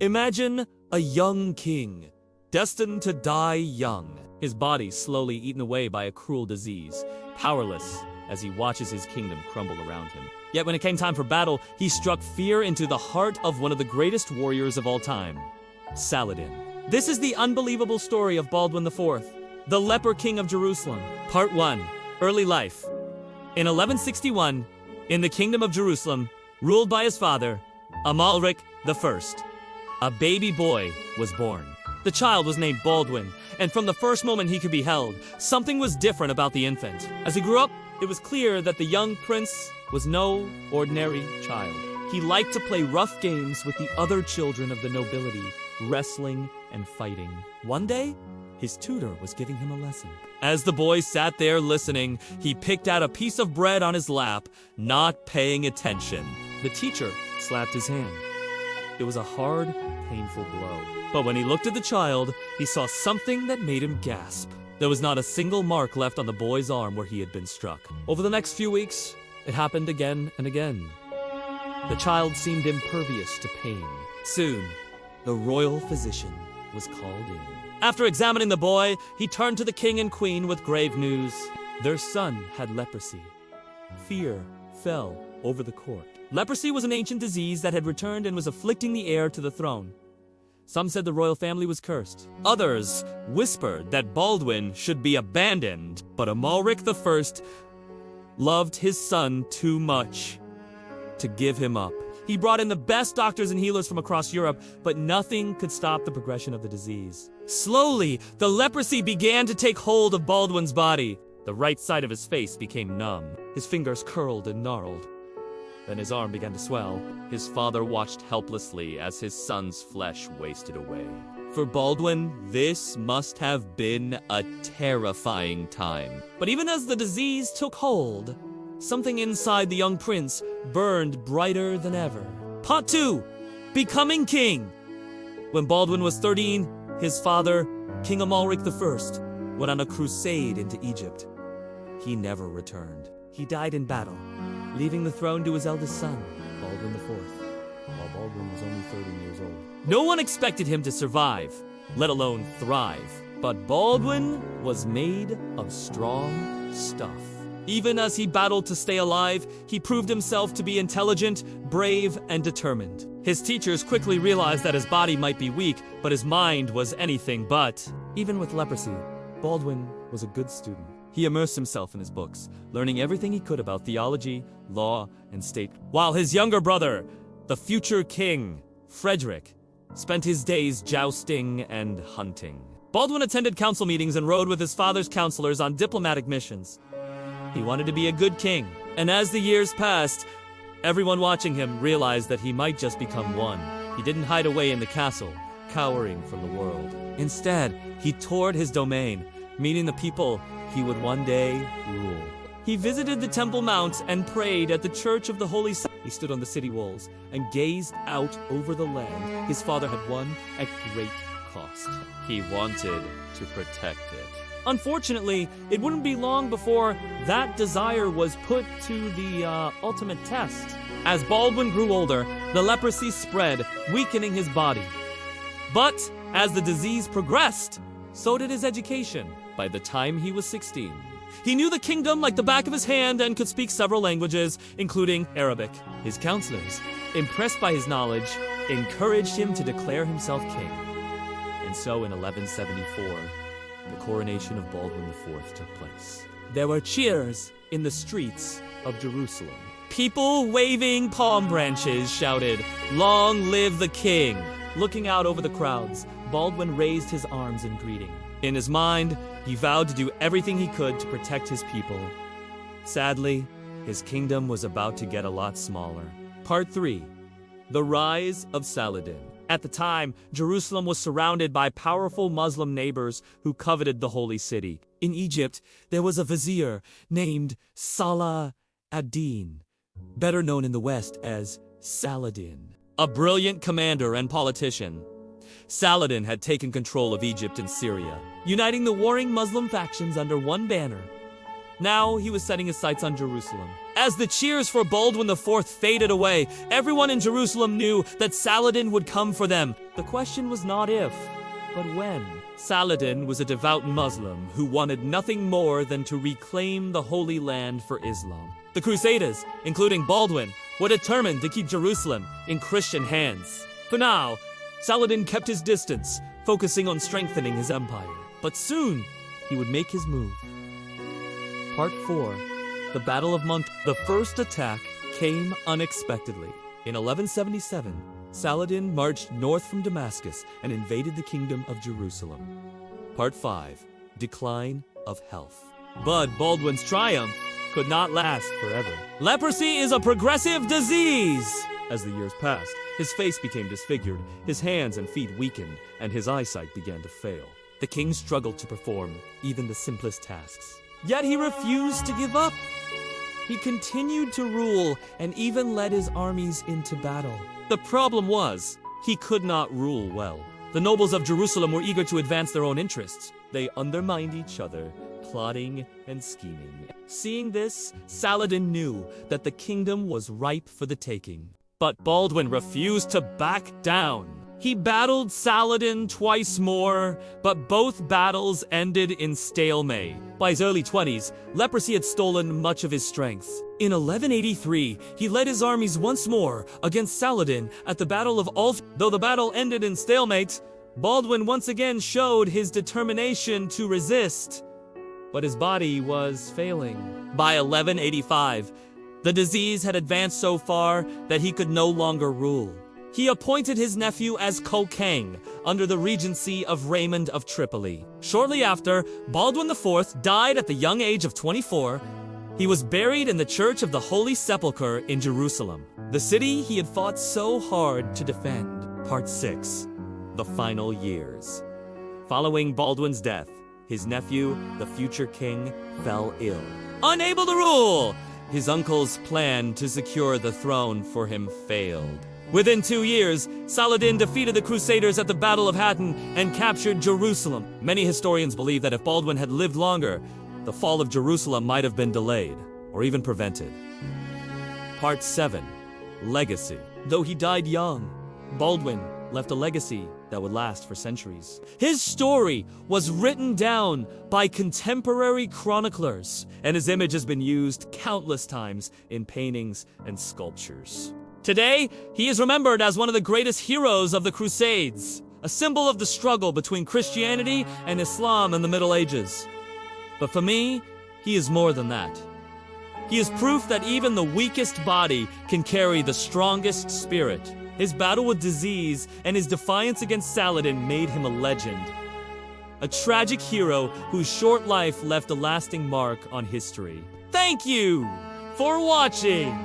Imagine a young king, destined to die young, his body slowly eaten away by a cruel disease, powerless as he watches his kingdom crumble around him. Yet when it came time for battle, he struck fear into the heart of one of the greatest warriors of all time, Saladin. This is the unbelievable story of Baldwin IV, the leper king of Jerusalem. Part 1. Early life. In 1161, in the kingdom of Jerusalem, ruled by his father, Amalric I, a baby boy was born. The child was named Baldwin, and from the first moment he could be held, something was different about the infant. As he grew up, it was clear that the young prince was no ordinary child. He liked to play rough games with the other children of the nobility, wrestling and fighting. One day, his tutor was giving him a lesson. As the boy sat there listening, he picked out a piece of bread on his lap, not paying attention. The teacher slapped his hand. It was a hard, painful blow. But when he looked at the child, he saw something that made him gasp. There was not a single mark left on the boy's arm where he had been struck. Over the next few weeks, it happened again and again. The child seemed impervious to pain. Soon, the royal physician was called in. After examining the boy, he turned to the king and queen with grave news. Their son had leprosy. Fear fell over the court. Leprosy was an ancient disease that had returned and was afflicting the heir to the throne. Some said the royal family was cursed. Others whispered that Baldwin should be abandoned, but Amalric I loved his son too much to give him up. He brought in the best doctors and healers from across Europe, but nothing could stop the progression of the disease. Slowly, the leprosy began to take hold of Baldwin's body. The right side of his face became numb. His fingers curled and gnarled. Then his arm began to swell. His father watched helplessly as his son's flesh wasted away. For Baldwin, this must have been a terrifying time. But even as the disease took hold, something inside the young prince burned brighter than ever. Part 2. Becoming king. When Baldwin was 13, his father, King Amalric I, went on a crusade into Egypt. He never returned. He died in battle, leaving the throne to his eldest son, Baldwin IV, while Baldwin was only 13 years old. No one expected him to survive, let alone thrive. But Baldwin was made of strong stuff. Even as he battled to stay alive, he proved himself to be intelligent, brave, and determined. His teachers quickly realized that his body might be weak, but his mind was anything but. Even with leprosy, Baldwin was a good student. He immersed himself in his books, learning everything he could about theology, law, and state. While his younger brother, the future king, Frederick, spent his days jousting and hunting. Baldwin attended council meetings and rode with his father's counselors on diplomatic missions. He wanted to be a good king, and as the years passed, everyone watching him realized that he might just become one. He didn't hide away in the castle, cowering from the world. Instead, he toured his domain, meeting the people he would one day rule. He visited the Temple Mount and prayed at the Church of the Holy Sepulchre. He stood on the city walls and gazed out over the land his father had won at great cost. He wanted to protect it. Unfortunately, it wouldn't be long before that desire was put to the ultimate test. As Baldwin grew older, the leprosy spread, weakening his body. But as the disease progressed, so did his education. By the time he was 16, he knew the kingdom like the back of his hand and could speak several languages, including Arabic. His counselors, impressed by his knowledge, encouraged him to declare himself king. And so in 1174, the coronation of Baldwin IV took place. There were cheers in the streets of Jerusalem. People waving palm branches shouted, "Long live the king!" Looking out over the crowds, Baldwin raised his arms in greeting. In his mind, he vowed to do everything he could to protect his people. Sadly, his kingdom was about to get a lot smaller. Part 3. The Rise of Saladin. At the time, Jerusalem was surrounded by powerful Muslim neighbors who coveted the holy city. In Egypt, there was a vizier named Salah ad-Din, better known in the West as Saladin, a brilliant commander and politician. Saladin had taken control of Egypt and Syria, uniting the warring Muslim factions under one banner, Now he was setting his sights on Jerusalem. As the cheers for Baldwin IV faded away, everyone in Jerusalem knew that Saladin would come for them. The question was not if, but when. Saladin was a devout Muslim who wanted nothing more than to reclaim the Holy Land for Islam. The Crusaders, including Baldwin, were determined to keep Jerusalem in Christian hands. For now, Saladin kept his distance, focusing on strengthening his empire. But soon, he would make his move. Part 4. The Battle of Mont. The first attack came unexpectedly. In 1177, Saladin marched north from Damascus and invaded the kingdom of Jerusalem. Part 5. Decline of health. But Baldwin's triumph could not last forever. Leprosy is a progressive disease! As the years passed, his face became disfigured, his hands and feet weakened, and his eyesight began to fail. The king struggled to perform even the simplest tasks. Yet he refused to give up. He continued to rule and even led his armies into battle. The problem was, he could not rule well. The nobles of Jerusalem were eager to advance their own interests. They undermined each other, plotting and scheming. Seeing this, Saladin knew that the kingdom was ripe for the taking. But Baldwin refused to back down. He battled Saladin twice more, but both battles ended in stalemate. By his early 20s, leprosy had stolen much of his strength. In 1183, he led his armies once more against Saladin at the Battle of Ulf. Though the battle ended in stalemate, Baldwin once again showed his determination to resist. But his body was failing. By 1185, the disease had advanced so far that he could no longer rule. He appointed his nephew as co-king under the regency of Raymond of Tripoli. Shortly after, Baldwin IV died at the young age of 24. He was buried in the Church of the Holy Sepulchre in Jerusalem, the city he had fought so hard to defend. Part 6. The Final Years. Following Baldwin's death, his nephew, the future king, fell ill. Unable to rule, his uncle's plan to secure the throne for him failed. Within 2 years, Saladin defeated the Crusaders at the Battle of Hattin and captured Jerusalem. Many historians believe that if Baldwin had lived longer, the fall of Jerusalem might have been delayed or even prevented. Part 7. Legacy. Though he died young, Baldwin left a legacy that would last for centuries. His story was written down by contemporary chroniclers, and his image has been used countless times in paintings and sculptures. Today, he is remembered as one of the greatest heroes of the Crusades, a symbol of the struggle between Christianity and Islam in the Middle Ages. But for me, he is more than that. He is proof that even the weakest body can carry the strongest spirit. His battle with disease and his defiance against Saladin made him a legend. A tragic hero whose short life left a lasting mark on history. Thank you for watching!